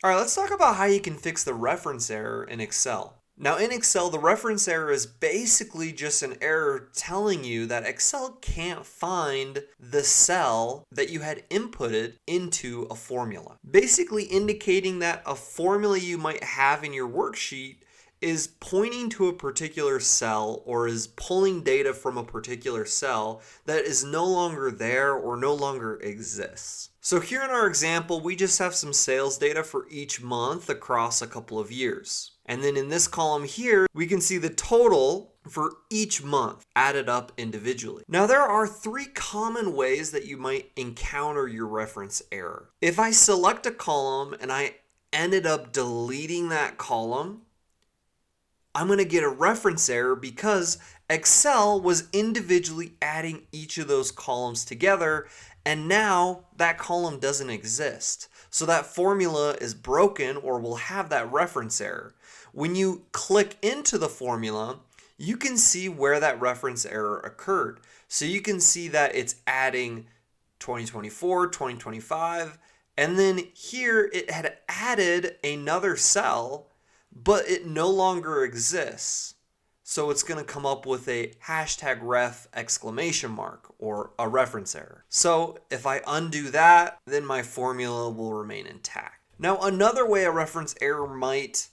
All right, let's talk about how you can fix the reference error in Excel. Now in Excel, the reference error is basically just an error telling you that Excel can't find the cell that you had inputted into a formula. Basically indicating that a formula you might have in your worksheet is pointing to a particular cell or is pulling data from a particular cell that is no longer there or no longer exists. So here in our example, we just have some sales data for each month across a couple of years. And then in this column here, we can see the total for each month added up individually. Now there are 3 common ways that you might encounter your reference error. If I select a column and I ended up deleting that column, I'm going to get a reference error because Excel was individually adding each of those columns together, and now that column doesn't exist. So that formula is broken or will have that reference error. When you click into the formula, you can see where that reference error occurred. So you can see that it's adding 2024, 2025, and then here it had added another cell, but it no longer exists. So it's going to come up with a #ref exclamation mark or a reference error. So if I undo that, then my formula will remain intact. Now another way a reference error might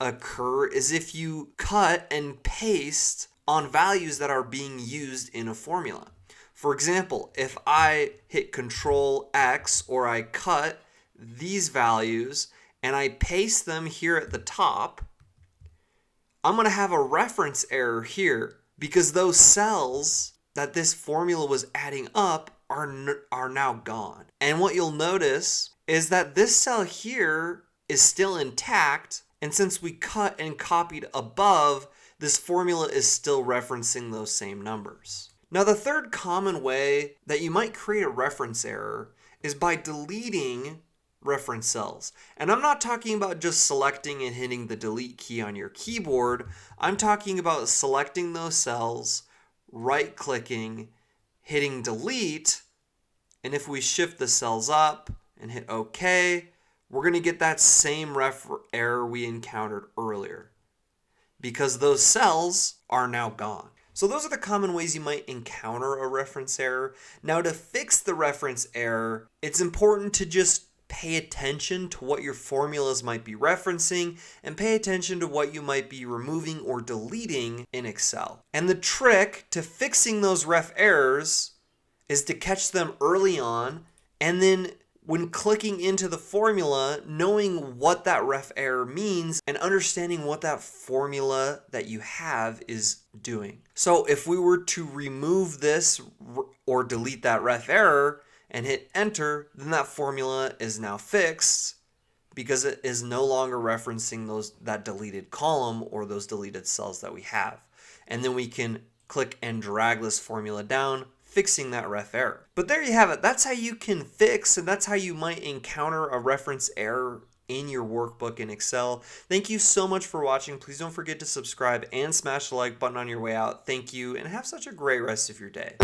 occur is if you cut and paste on values that are being used in a formula. For example, if I hit Control X or I cut these values and I paste them here at the top, I'm going to have a reference error here because those cells that this formula was adding up are now gone. And what you'll notice is that this cell here is still intact, and since we cut and copied above, this formula is still referencing those same numbers. Now the third common way that you might create a reference error is by deleting reference cells. And I'm not talking about just selecting and hitting the delete key on your keyboard. I'm talking about selecting those cells, right-clicking, hitting delete, and if we shift the cells up and hit OK, we're going to get that same error we encountered earlier because those cells are now gone. So those are the common ways you might encounter a reference error. Now to fix the reference error, it's important to just pay attention to what your formulas might be referencing and pay attention to what you might be removing or deleting in Excel. And the trick to fixing those ref errors is to catch them early on, and then when clicking into the formula, knowing what that ref error means and understanding what that formula that you have is doing. So if we were to remove this or delete that ref error and hit enter, then that formula is now fixed because it is no longer referencing that deleted column or those deleted cells that we have. And then we can click and drag this formula down, fixing that ref error. But there you have it. That's how you can fix, and that's how you might encounter a reference error in your workbook in Excel. Thank you so much for watching. Please don't forget to subscribe and smash the like button on your way out. Thank you, and have such a great rest of your day.